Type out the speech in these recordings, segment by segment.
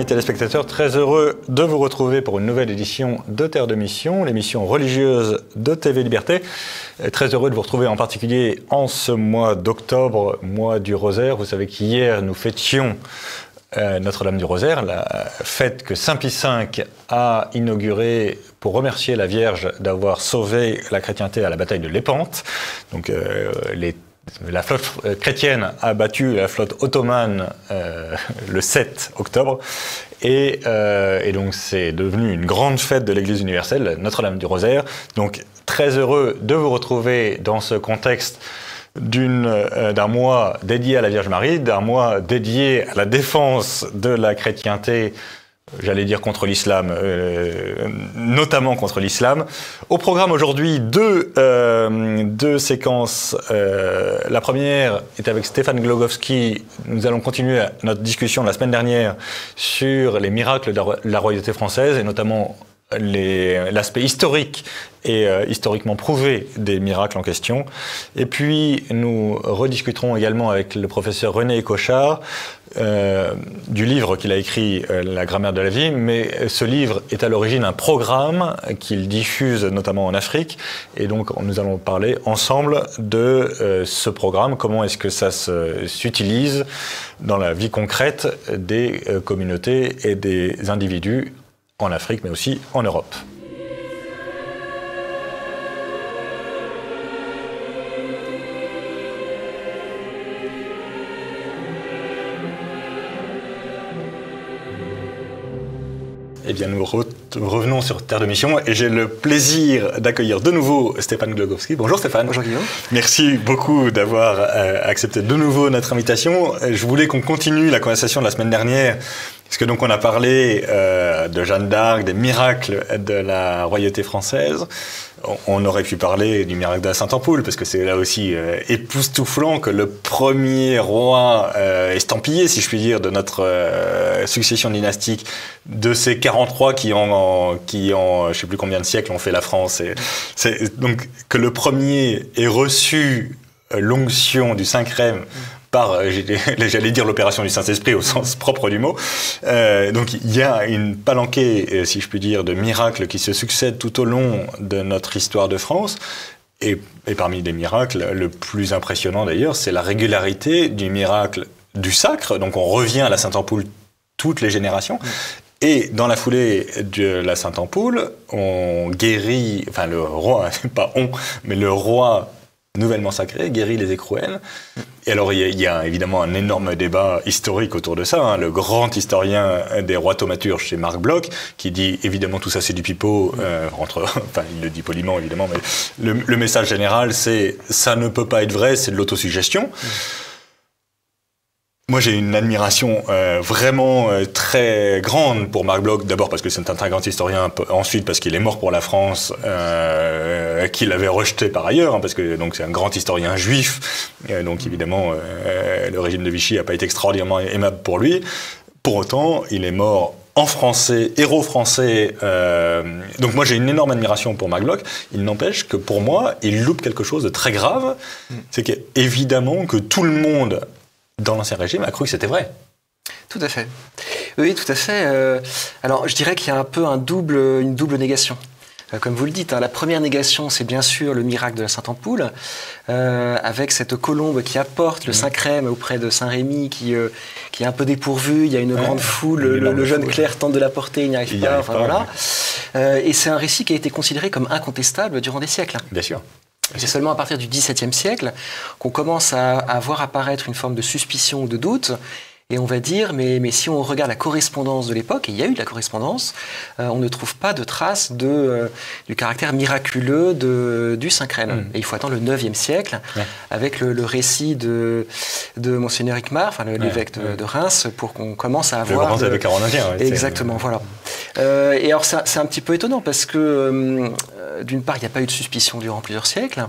amis téléspectateurs, très heureux de vous retrouver pour une nouvelle édition de Terre de Mission, l'émission religieuse de TV Liberté. Très heureux de vous retrouver en particulier en ce mois d'octobre, mois du Rosaire. Vous savez qu'hier nous fêtions Notre-Dame du Rosaire, la fête que Saint Pie V a inaugurée pour remercier la Vierge d'avoir sauvé la chrétienté à la bataille de Lépante. Donc la flotte chrétienne a battu la flotte ottomane le 7 octobre et donc c'est devenu une grande fête de l'Église universelle, Notre-Dame du Rosaire. Donc très heureux de vous retrouver dans ce contexte d'un mois dédié à la Vierge Marie, d'un mois dédié à la défense de la chrétienté, j'allais dire contre l'islam, notamment contre l'islam. Au programme aujourd'hui, deux séquences. La première est avec Stéphane Glogowski. Nous allons continuer notre discussion de la semaine dernière sur les miracles de la royauté française et notamment l'aspect historique et historiquement prouvé des miracles en question. Et puis, nous rediscuterons également avec le professeur René Cochard du livre qu'il a écrit, La grammaire de la vie, mais ce livre est à l'origine un programme qu'il diffuse notamment en Afrique, et donc nous allons parler ensemble de ce programme, comment est-ce que ça s'utilise dans la vie concrète des communautés et des individus en Afrique, mais aussi en Europe. Eh bien, nous revenons sur Terre de Mission et j'ai le plaisir d'accueillir de nouveau Stéphane Glogowski. Bonjour Stéphane. Bonjour Guillaume. Merci beaucoup d'avoir accepté de nouveau notre invitation. Je voulais qu'on continue la conversation de la semaine dernière, puisque donc on a parlé de Jeanne d'Arc, des miracles de la royauté française. On aurait pu parler du miracle de la Sainte-Ampoule, parce que c'est là aussi époustouflant que le premier roi estampillé, si je puis dire, de notre succession dynastique, de ces 43 qui en je sais plus combien de siècles ont fait la France, donc que le premier ait reçu l'onction du Saint-Crème par, j'allais dire l'opération du Saint-Esprit au sens propre du mot. Donc il y a une palanquée, si je puis dire, de miracles qui se succèdent tout au long de notre histoire de France. Et parmi les miracles, le plus impressionnant d'ailleurs, c'est la régularité du miracle du sacre. Donc on revient à la Sainte-Ampoule toutes les générations. Et dans la foulée de la Sainte-Ampoule, on guérit, enfin le roi, pas on, mais le roi nouvellement sacré, guérit les écrouelles. Et alors, il y a évidemment un énorme débat historique autour de ça. Le grand historien des rois thaumaturges, c'est Marc Bloch, qui dit, évidemment, tout ça c'est du pipeau, enfin, il le dit poliment, évidemment, mais le message général, c'est « ça ne peut pas être vrai, c'est de l'autosuggestion ». Moi, j'ai une admiration vraiment très grande pour Marc Bloch, d'abord parce que c'est un très grand historien, ensuite parce qu'il est mort pour la France, qu'il avait rejeté par ailleurs, parce que donc c'est un grand historien juif, donc évidemment le régime de Vichy n'a pas été extraordinairement aimable pour lui. Pour autant, il est mort en français, héros français. Donc moi, j'ai une énorme admiration pour Marc Bloch. Il n'empêche que pour moi, il loupe quelque chose de très grave, c'est qu'évidemment que tout le monde dans l'Ancien Régime a cru que c'était vrai. Tout à fait. Oui, tout à fait. Alors, je dirais qu'il y a un peu une double négation. Comme vous le dites, la première négation, c'est bien sûr le miracle de la Sainte-Ampoule, avec cette colombe qui apporte le Saint-Crème auprès de Saint-Rémy, qui est un peu dépourvu, il y a une grande foule, le jeune clerc tente de la porter, il n'y arrive pas, enfin voilà. Et c'est un récit qui a été considéré comme incontestable durant des siècles. Bien sûr. C'est seulement à partir du XVIIe siècle qu'on commence à voir apparaître une forme de suspicion ou de doute. Et on va dire, mais si on regarde la correspondance de l'époque, et il y a eu de la correspondance, on ne trouve pas de traces du caractère miraculeux du Saint-Crème. Et il faut attendre le IXe siècle, avec le récit de Monseigneur Hickmar, enfin l'évêque de Reims, pour qu'on commence à avoir... Le grand évêque carolingien. Exactement, voilà. Et alors c'est un petit peu étonnant, parce que d'une part, il n'y a pas eu de suspicion durant plusieurs siècles.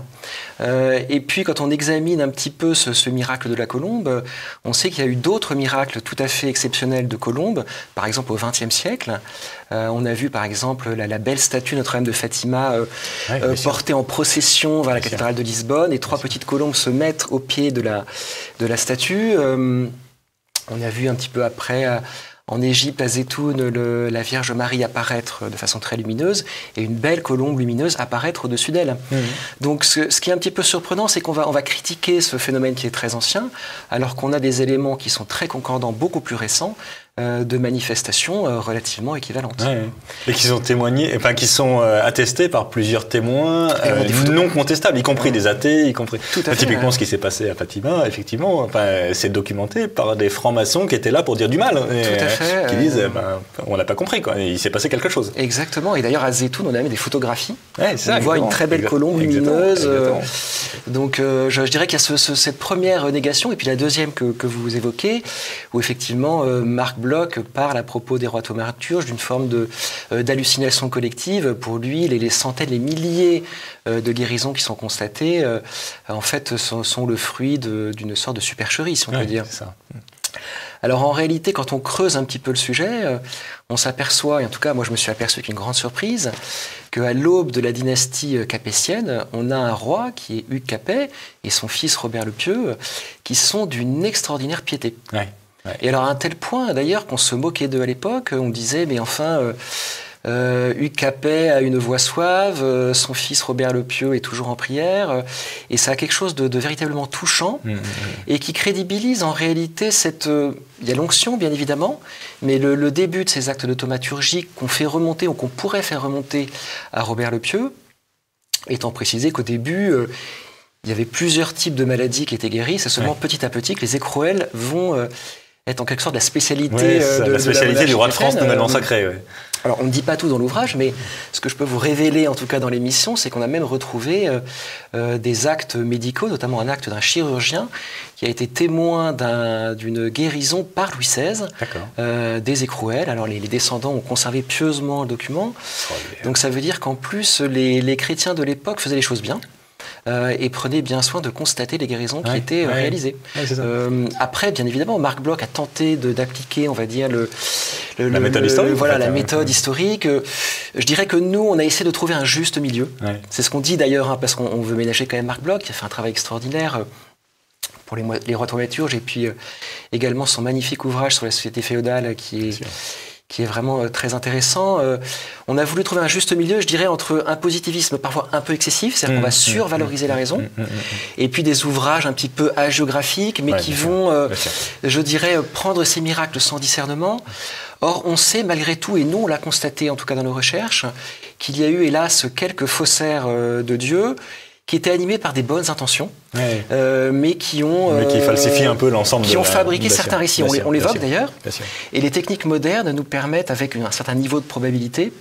Et puis, quand on examine un petit peu ce miracle de la colombe, on sait qu'il y a eu d'autres miracles tout à fait exceptionnels de colombes. Par exemple, au XXe siècle, on a vu, par exemple, la belle statue Notre-Dame de Fatima portée en procession vers la cathédrale de Lisbonne, et trois petites colombes se mettre au pied de la statue. On a vu un petit peu après En Égypte, à Zeytoun, la Vierge Marie apparaître de façon très lumineuse et une belle colombe lumineuse apparaître au-dessus d'elle. Donc ce qui est un petit peu surprenant, c'est qu'on va critiquer ce phénomène qui est très ancien, alors qu'on a des éléments qui sont très concordants, beaucoup plus récents, de manifestations relativement équivalentes. Ouais. Et qui sont témoignés, enfin qui sont attestés par plusieurs témoins non contestables, y compris des athées, y compris. Tout à fait, typiquement, ce qui s'est passé à Fatima, effectivement, c'est documenté par des francs-maçons qui étaient là pour dire du mal. Tout à fait. Qui disent, on n'a pas compris, quoi. Il s'est passé quelque chose. Exactement. Et d'ailleurs, à Zeytoun, on a même des photographies. Ouais, on voit une très belle colombe lumineuse. Exactement. Donc, je dirais qu'il y a cette première négation, et puis la deuxième que vous évoquez, où effectivement, Marc Bloch parle à propos des rois thaumaturges d'une forme d'hallucination collective. Pour lui, les centaines, les milliers de guérisons qui sont constatées, en fait, sont le fruit d'une sorte de supercherie, si on peut dire. C'est ça. Alors en réalité, quand on creuse un petit peu le sujet, on s'aperçoit, et en tout cas moi je me suis aperçu avec une grande surprise, qu'à l'aube de la dynastie capétienne, on a un roi qui est Hugues Capet et son fils Robert le Pieux, qui sont d'une extraordinaire piété. Ouais. Et alors à un tel point d'ailleurs qu'on se moquait d'eux à l'époque, on disait mais enfin Hugues Capet a une voix suave, son fils Robert le Pieux est toujours en prière, et ça a quelque chose de véritablement touchant et qui crédibilise en réalité il y a l'onction bien évidemment, mais le début de ces actes de thaumaturgie qu'on fait remonter ou qu'on pourrait faire remonter à Robert le Pieux, étant précisé qu'au début il y avait plusieurs types de maladies qui étaient guéries, c'est seulement petit à petit que les écrouelles vont être en quelque sorte la spécialité la spécialité du roi de France nouvellement sacré. Alors, on ne dit pas tout dans l'ouvrage, mais ce que je peux vous révéler, en tout cas dans l'émission, c'est qu'on a même retrouvé des actes médicaux, notamment un acte d'un chirurgien qui a été témoin d'une guérison par Louis XVI des écrouelles. Alors, les descendants ont conservé pieusement le document. Donc, ça veut dire qu'en plus, les chrétiens de l'époque faisaient les choses bien. Et prenait bien soin de constater les guérisons qui étaient réalisées. Après, bien évidemment, Marc Bloch a tenté d'appliquer, on va dire, la méthode historique. Voilà, la méthode historique. Je dirais que nous, on a essayé de trouver un juste milieu. C'est ce qu'on dit d'ailleurs, parce qu'on veut ménager quand même Marc Bloch, qui a fait un travail extraordinaire pour les rois thaumaturges, et puis également son magnifique ouvrage sur la société féodale qui est vraiment très intéressant. On a voulu trouver un juste milieu, je dirais, entre un positivisme parfois un peu excessif, c'est-à-dire qu'on va survaloriser la raison, et puis des ouvrages un petit peu hagiographiques, mais qui vont, je dirais, prendre ces miracles sans discernement. Or, on sait malgré tout, et nous on l'a constaté en tout cas dans nos recherches, qu'il y a eu hélas quelques faussaires de Dieu, qui étaient animés par des bonnes intentions, mais qui falsifient un peu l'ensemble qui ont fabriqué certains récits. On l'évoque d'ailleurs. Et les techniques modernes nous permettent, avec un certain niveau de probabilité,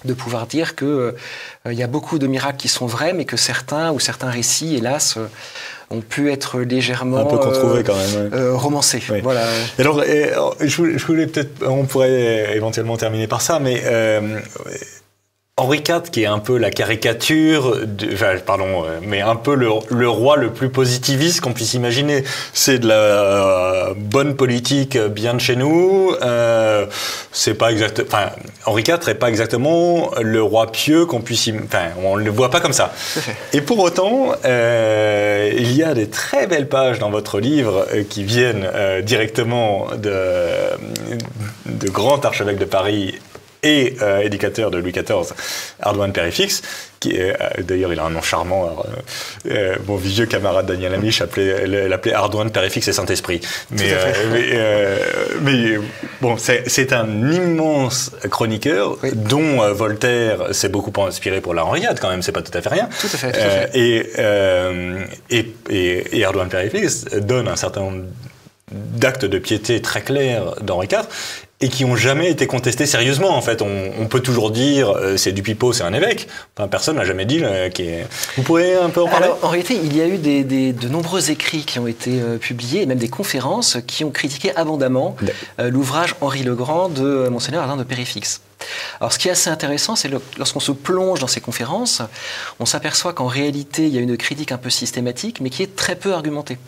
de pouvoir dire qu'il y a beaucoup de miracles qui sont vrais, mais que certains récits, hélas, ont pu être légèrement un peu controuvés quand même, romancés. Voilà. Alors, je voulais peut-être, on pourrait éventuellement terminer par ça, mais Henri IV, qui est un peu la caricature, mais un peu le roi le plus positiviste qu'on puisse imaginer. C'est de la bonne politique bien de chez nous. C'est pas exact. Enfin, Henri IV n'est pas exactement le roi pieux qu'on puisse. Enfin, on le voit pas comme ça. Et pour autant, il y a des très belles pages dans votre livre qui viennent directement de grand archevêque de Paris et éducateur de Louis XIV, Ardouin de Périfix, qui est, d'ailleurs il a un nom charmant, mon vieux camarade Daniel Amiche l'appelait Ardouin de Périfix et Saint-Esprit. Mais bon, c'est un immense chroniqueur dont Voltaire s'est beaucoup inspiré pour la Henriade quand même, c'est pas tout à fait rien. Tout à fait. Et Ardouin de Périfix donne un certain nombre d'actes de piété très clairs d'Henri IV, et qui n'ont jamais été contestés sérieusement. En fait, on peut toujours dire c'est du pipeau, c'est un évêque. Enfin, personne n'a jamais dit Vous pourriez un peu en parler? Alors, en réalité, il y a eu de nombreux écrits qui ont été publiés, et même des conférences qui ont critiqué abondamment l'ouvrage Henri le Grand de Monseigneur Ardouin de Périfix. Alors, ce qui est assez intéressant, c'est lorsqu'on se plonge dans ces conférences, on s'aperçoit qu'en réalité, il y a une critique un peu systématique, mais qui est très peu argumentée.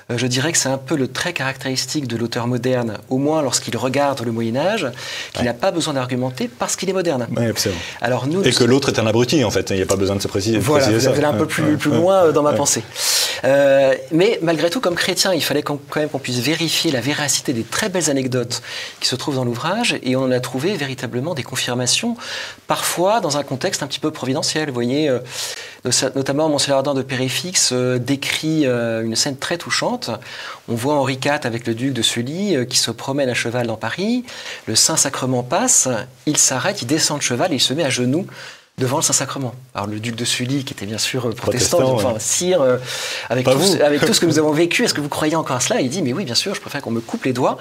Je dirais que c'est un peu le trait caractéristique de l'auteur moderne, au moins lorsqu'il regarde le Moyen-Âge, qu'il n'a pas besoin d'argumenter parce qu'il est moderne. Oui, absolument. Alors, et que l'autre est un abruti, en fait. Il n'y a pas besoin de se préciser. Voilà, vous allez un peu plus loin dans ma pensée. Mais malgré tout, comme chrétien, il fallait quand même qu'on puisse vérifier la véracité des très belles anecdotes qui se trouvent dans l'ouvrage, et on en a trouvé véritablement des confirmations, parfois dans un contexte un petit peu providentiel. Vous voyez, notamment Monseigneur Adam de Péréfixe décrit une scène très touchante. On voit Henri IV avec le duc de Sully qui se promène à cheval dans Paris. Le Saint-Sacrement passe, il s'arrête, il descend de cheval et il se met à genoux devant le Saint-Sacrement. Alors le duc de Sully, qui était bien sûr protestant, enfin, sire, avec tout ce que nous avons vécu, est-ce que vous croyez encore à cela? Il dit, mais oui, bien sûr, je préfère qu'on me coupe les doigts,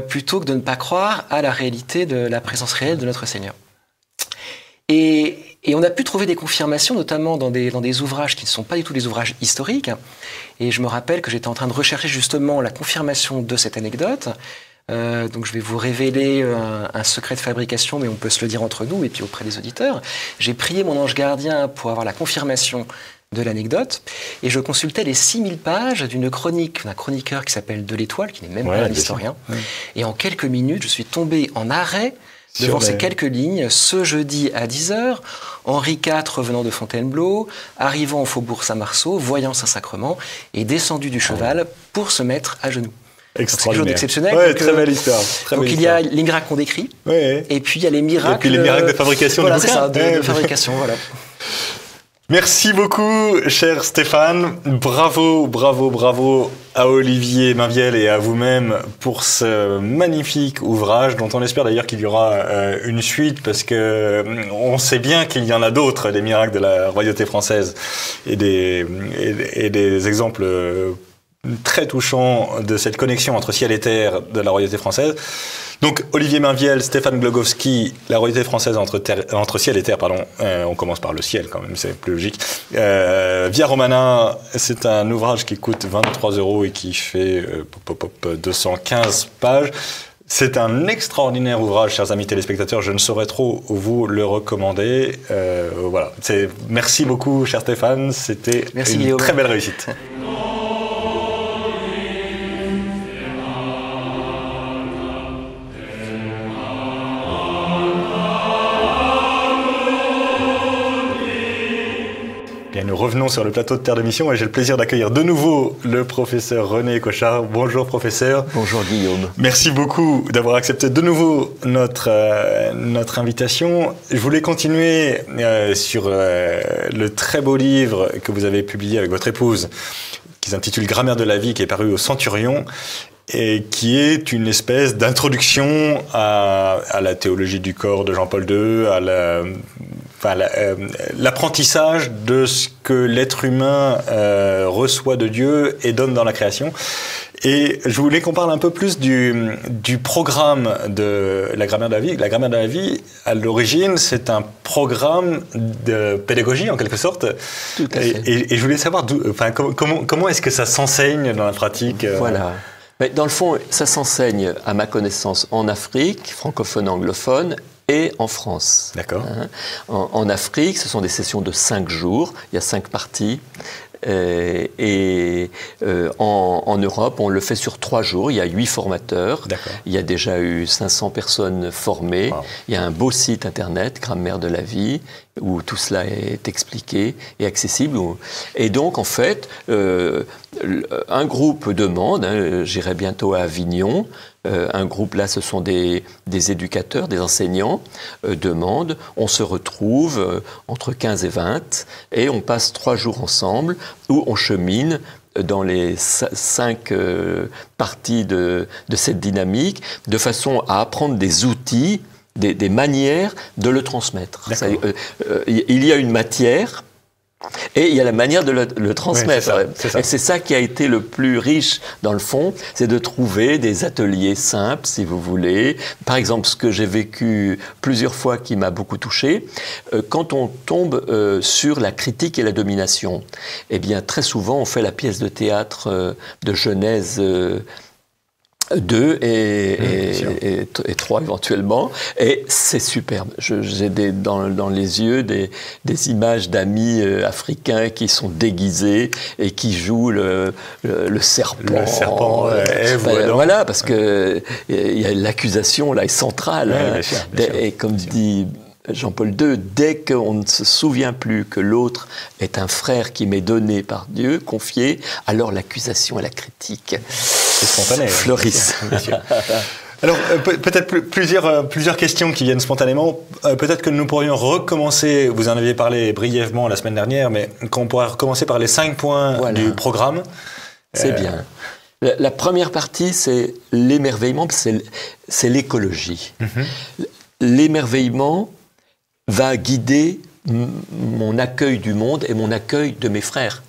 plutôt que de ne pas croire à la réalité de la présence réelle de notre Seigneur. Et on a pu trouver des confirmations, notamment dans des ouvrages qui ne sont pas du tout des ouvrages historiques. Et je me rappelle que j'étais en train de rechercher justement la confirmation de cette anecdote. Donc je vais vous révéler un secret de fabrication, mais on peut se le dire entre nous et puis auprès des auditeurs. J'ai prié mon ange gardien pour avoir la confirmation de l'anecdote, et je consultais les 6000 pages d'une chronique d'un chroniqueur qui s'appelle De l'Étoile, qui n'est même pas un historien. Et en quelques minutes, je suis tombé en arrêt devant ces quelques lignes. Ce jeudi à 10h, Henri IV revenant de Fontainebleau, arrivant au faubourg Saint-Marceau, voyant Saint-Sacrement, et descendu du cheval pour se mettre à genoux. Extraordinaire. C'est quelque chose d'exceptionnel. Ouais, très belle histoire. Donc il y a les miracles qu'on décrit, et puis il y a les miracles. Et puis les miracles de fabrication. Voilà, c'est ça, de fabrication, voilà. Merci beaucoup, cher Stéphane. Bravo, bravo, bravo à Olivier Mainviel et à vous-même pour ce magnifique ouvrage, dont on espère d'ailleurs qu'il y aura une suite, parce que on sait bien qu'il y en a d'autres, des miracles de la royauté française, et des exemples très touchants de cette connexion entre ciel et terre de la royauté française. Donc, Olivier Mainviel, Stéphane Glogowski, la royauté française entre ciel et terre, pardon. On commence par le ciel, quand même, c'est plus logique. Via Romana, c'est un ouvrage qui coûte 23 € et qui fait 215 pages. C'est un extraordinaire ouvrage, chers amis téléspectateurs. Je ne saurais trop vous le recommander. Voilà. Merci beaucoup, cher Stéphane. C'était une très belle réussite. Bien, nous revenons sur le plateau de Terre de Mission et j'ai le plaisir d'accueillir de nouveau le professeur René Cochard. Bonjour professeur. Bonjour Guillaume. Merci beaucoup d'avoir accepté de nouveau notre invitation. Je voulais continuer sur le très beau livre que vous avez publié avec votre épouse, qui s'intitule Grammaire de la vie, qui est paru au Centurion, et qui est une espèce d'introduction à la théologie du corps de Jean-Paul II, à l'apprentissage de ce que l'être humain reçoit de Dieu et donne dans la création. Et je voulais qu'on parle un peu plus du programme de la grammaire de la vie. La grammaire de la vie, à l'origine, c'est un programme de pédagogie, en quelque sorte. Tout à fait. Et je voulais savoir comment est-ce que ça s'enseigne dans la pratique. Voilà. Mais dans le fond, ça s'enseigne, à ma connaissance, en Afrique, francophone, anglophone, et en France. D'accord. En Afrique, ce sont des sessions de 5 jours. Il y a 5 parties. En Europe, on le fait sur 3 jours. Il y a 8 formateurs. D'accord. Il y a déjà eu 500 personnes formées. Wow. Il y a un beau site internet, Grammaire de la vie, où tout cela est expliqué et accessible. Et donc, en fait, un groupe demande, j'irai bientôt à Avignon, un groupe là, ce sont des éducateurs, des enseignants, demandent, on se retrouve entre 15 et 20 et on passe 3 jours ensemble où on chemine dans les 5 parties de cette dynamique, de façon à apprendre des outils, des manières de le transmettre. Il y a une matière et il y a la manière de le transmettre. Oui, c'est ça. Et c'est ça qui a été le plus riche dans le fond, c'est de trouver des ateliers simples, si vous voulez. Par exemple, ce que j'ai vécu plusieurs fois qui m'a beaucoup touché, quand on tombe sur la critique et la domination, eh bien très souvent on fait la pièce de théâtre de Genèse 2 et 3 éventuellement, et c'est superbe. J'ai dans les yeux des images d'amis africains qui sont déguisés et qui jouent le serpent. Le serpent, voilà, parce que l'accusation là est centrale. Ouais, bien sûr. Et comme dit Jean-Paul II, dès qu'on ne se souvient plus que l'autre est un frère qui m'est donné par Dieu, confié, alors l'accusation et la critique fleurissent. Bien sûr. Alors, peut-être plusieurs questions qui viennent spontanément. Peut-être que nous pourrions recommencer, vous en aviez parlé brièvement la semaine dernière, mais qu'on pourrait recommencer par les 5 points du programme. C'est bien. La première partie, c'est l'émerveillement, c'est l'écologie. L'émerveillement va guider mon accueil du monde et mon accueil de mes frères.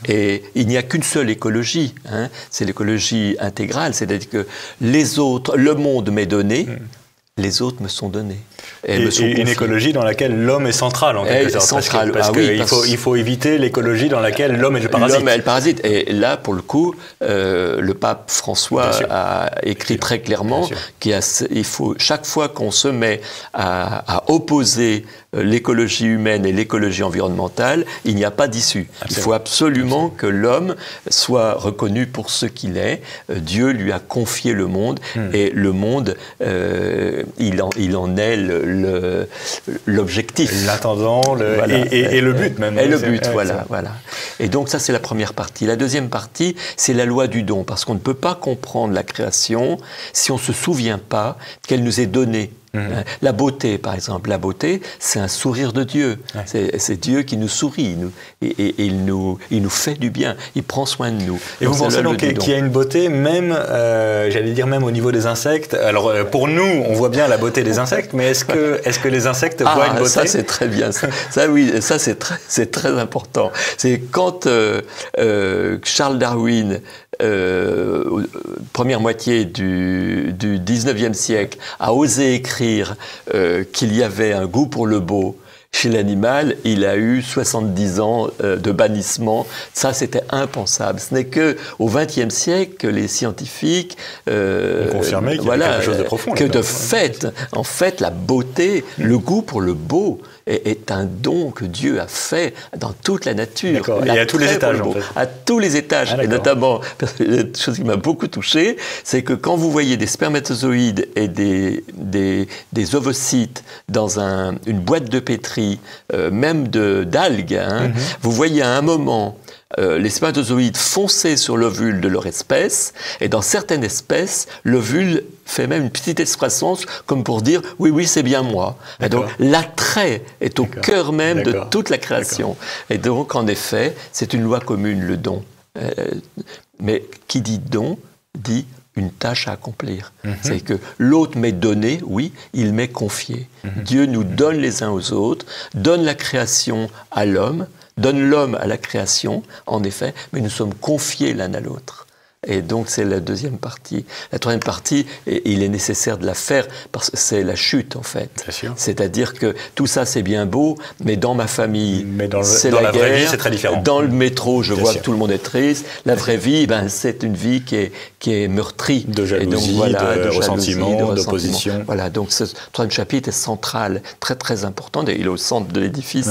Et il n'y a qu'une seule écologie, c'est l'écologie intégrale, c'est-à-dire que les autres, le monde m'est donné, les autres me sont donnés. Et une écologie dans laquelle l'homme est central, en quelque sorte. Central, parce qu'il faut éviter l'écologie dans laquelle l'homme est le parasite. L'homme est le parasite. Et là, pour le coup, le pape François a écrit très clairement qu'il faut, chaque fois qu'on se met à opposer l'écologie humaine et l'écologie environnementale, il n'y a pas d'issue. Il faut absolument que l'homme soit reconnu pour ce qu'il est. Dieu lui a confié le monde, et le monde, il en est l'objectif. L'intendant, et le but même. Et le but, voilà. Et donc ça, c'est la première partie. La deuxième partie, c'est la loi du don, parce qu'on ne peut pas comprendre la création si on ne se souvient pas qu'elle nous est donnée. La beauté, par exemple, la beauté, c'est un sourire de Dieu. C'est Dieu qui nous sourit, et il nous fait du bien. Il prend soin de nous. Et vous pensez donc qu'il y a une beauté, même, j'allais dire même au niveau des insectes. Alors pour nous, on voit bien la beauté des insectes, mais est-ce que les insectes voient une beauté? Ça c'est très bien. Ça oui, ça c'est très important. C'est quand Charles Darwin, première moitié du 19e siècle, a osé écrire qu'il y avait un goût pour le beau chez l'animal, il a eu 70 ans de bannissement. Ça, c'était impensable. Ce n'est qu'au XXe siècle que les scientifiques ont confirmé qu'il y avait quelque chose de profond. Que de fait, en fait, la beauté, le goût pour le beau est un don que Dieu a fait dans toute la nature. Et à tous les étages, en fait. À tous les étages. Et notamment, une chose qui m'a beaucoup touché, c'est que quand vous voyez des spermatozoïdes et des ovocytes dans une boîte de pétri, même d'algues, vous voyez à un moment les spermatozoïdes foncer sur l'ovule de leur espèce, et dans certaines espèces, l'ovule fait même une petite excroissance comme pour dire « oui, c'est bien moi ». Et donc l'attrait est au cœur même de toute la création. Et donc, en effet, c'est une loi commune, le don. Mais qui dit don, dit une tâche à accomplir. C'est que l'autre m'est donné, oui, il m'est confié. Dieu nous donne les uns aux autres, donne la création à l'homme, donne l'homme à la création, en effet, mais nous sommes confiés l'un à l'autre. Et donc, c'est la deuxième partie. La troisième partie, il est nécessaire de la faire parce que c'est la chute, en fait. C'est-à-dire que tout ça, c'est bien beau, mais dans ma famille, c'est la guerre. Vraie vie, c'est très différent. Dans le métro, je vois que tout le monde est triste. La vraie vie, c'est une vie qui est meurtrie. De jalousie, de ressentiment, d'opposition. Voilà, donc ce troisième chapitre est central, très très important. Il est au centre de l'édifice.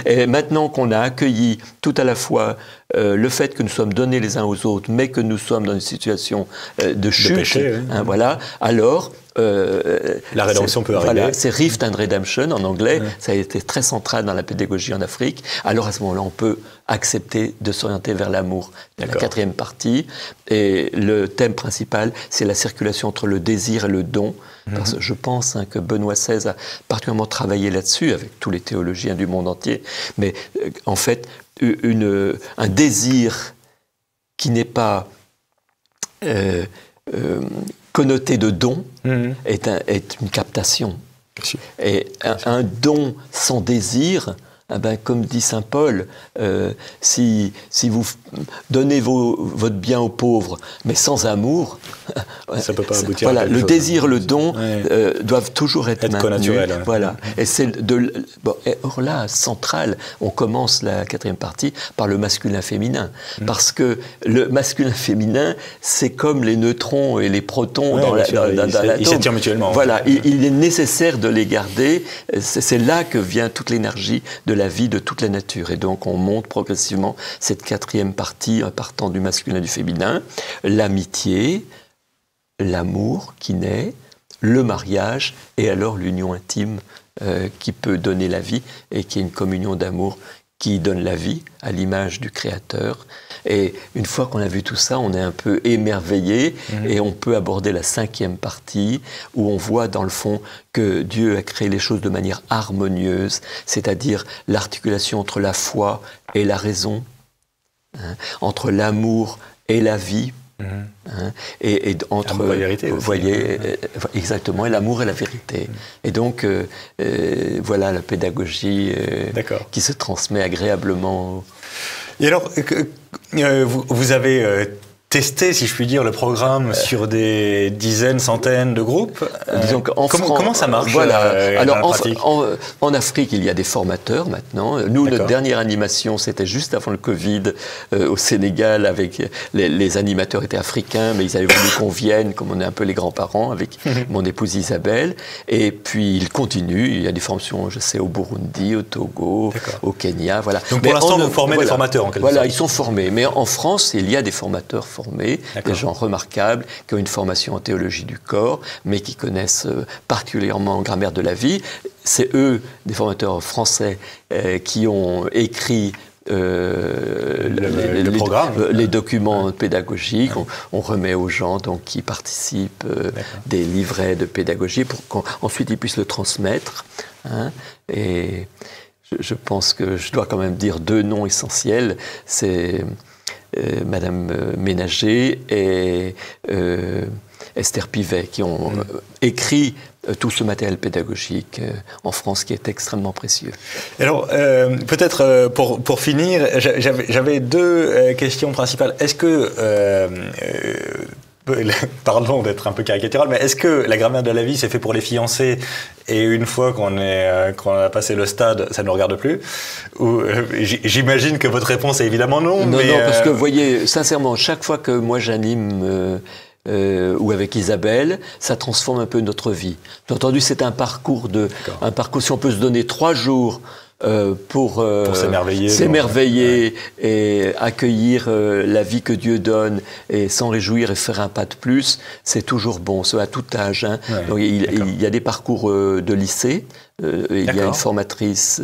Et maintenant qu'on a accueilli tout à la fois le fait que nous sommes donnés les uns aux autres, mais que nous sommes dans une situation de chute, péché, voilà, alors la rédemption peut arriver. Voilà, c'est Rift and Redemption en anglais, ça a été très central dans la pédagogie en Afrique. Alors à ce moment-là, on peut accepter de s'orienter vers l'amour. La quatrième partie, et le thème principal, c'est la circulation entre le désir et le don. Parce que je pense que Benoît XVI a particulièrement travaillé là-dessus, avec tous les théologiens du monde entier. Mais en fait, un désir qui n'est pas connoté de don est une captation. Et un don sans désir, comme dit saint Paul, si vous donnez votre bien aux pauvres, mais sans amour, ça peut pas aboutir. Voilà, le désir, le don doivent toujours être maintenus. Connaturel. Voilà. Et c'est or là, central, on commence la quatrième partie par le masculin-féminin, parce que le masculin-féminin, c'est comme les neutrons et les protons dans l'atome. Ils s'attirent mutuellement. Voilà, il est nécessaire de les garder. C'est là que vient toute l'énergie de la vie de toute la nature. Et donc, on monte progressivement cette quatrième partie, partant du masculin et du féminin, l'amitié, l'amour qui naît, le mariage et alors l'union intime qui peut donner la vie et qui est une communion d'amour qui donne la vie à l'image du Créateur. Et une fois qu'on a vu tout ça, on est un peu émerveillé et on peut aborder la 5e partie où on voit dans le fond que Dieu a créé les choses de manière harmonieuse, c'est-à-dire l'articulation entre la foi et la raison, entre l'amour et la vie. Et entre l'amour et la vérité aussi. Vous voyez, exactement, et l'amour et la vérité. Et donc, voilà la pédagogie qui se transmet agréablement. Et alors, vous avez testé, si je puis dire, le programme sur des dizaines, centaines de groupes. Disons qu'en comment ça marche voilà. Alors, dans la pratique en Afrique, il y a des formateurs maintenant. Nous, notre dernière animation, c'était juste avant le Covid au Sénégal. Avec les animateurs étaient africains, mais ils avaient voulu qu'on vienne, comme on est un peu les grands-parents, avec mon épouse Isabelle. Et puis, ils continuent. Il y a des formations, je sais, au Burundi, au Togo, au Kenya. Voilà. Donc, pour l'instant, vous formez des formateurs, en quelque sorte. Voilà, ils sont formés. Mais en France, il y a des formateurs formés, des gens remarquables, qui ont une formation en théologie du corps, mais qui connaissent particulièrement grammaire de la vie. C'est eux, des formateurs français, qui ont écrit les documents pédagogiques. On remet aux gens donc, qui participent des livrets de pédagogie pour qu'ensuite ils puissent le transmettre. Et je pense que je dois quand même dire 2 noms essentiels. C'est Madame Ménager et Esther Pivet, qui ont écrit tout ce matériel pédagogique en France qui est extrêmement précieux. Alors, peut-être pour finir, j'avais 2 questions principales. Est-ce que, pardon d'être un peu caricatural, mais est-ce que la grammaire de la vie, c'est fait pour les fiancés et une fois qu'on a passé le stade, ça ne nous regarde plus? Ou, j'imagine que votre réponse est évidemment non. Non, parce que vous voyez, sincèrement, chaque fois que moi j'anime ou avec Isabelle, ça transforme un peu notre vie. Bien entendu, c'est un parcours, si on peut se donner 3 jours pour s'émerveiller et accueillir la vie que Dieu donne et s'en réjouir et faire un pas de plus, c'est toujours bon, à tout âge. Donc, il y a des parcours de lycée. Il y a une formatrice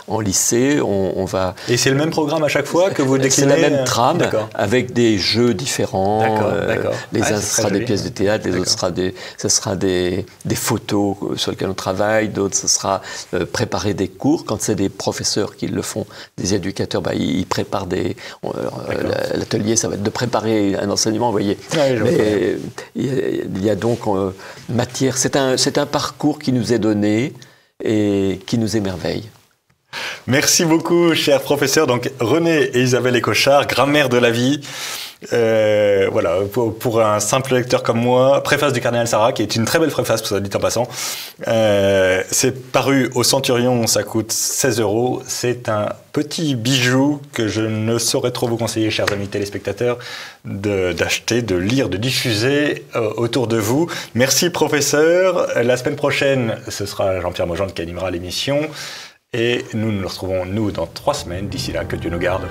en lycée, on va... Et c'est le même programme à chaque fois que vous déclinez? C'est la même trame, avec des jeux différents. Les uns, ce sera des pièces de théâtre, les autres, ce sera des photos sur lesquelles on travaille, d'autres, ce sera préparer des cours. Quand c'est des professeurs qui le font, des éducateurs, ils préparent l'atelier, ça va être de préparer un enseignement, vous voyez. Mais il y a donc matière, c'est un parcours qui nous est donné et qui nous émerveille. Merci beaucoup, cher professeur. Donc, René et Isabelle Écochard, grammaire de la vie. Voilà, pour un simple lecteur comme moi, préface du cardinal Sarah, qui est une très belle préface, ça dit en passant. C'est paru au Centurion, ça coûte 16 €. C'est un petit bijou que je ne saurais trop vous conseiller, chers amis téléspectateurs, d'acheter, de lire, de diffuser autour de vous. Merci, professeur. La semaine prochaine, ce sera Jean-Pierre Maugendre qui animera l'émission. Et nous nous retrouvons, dans 3 semaines. D'ici là, que Dieu nous garde.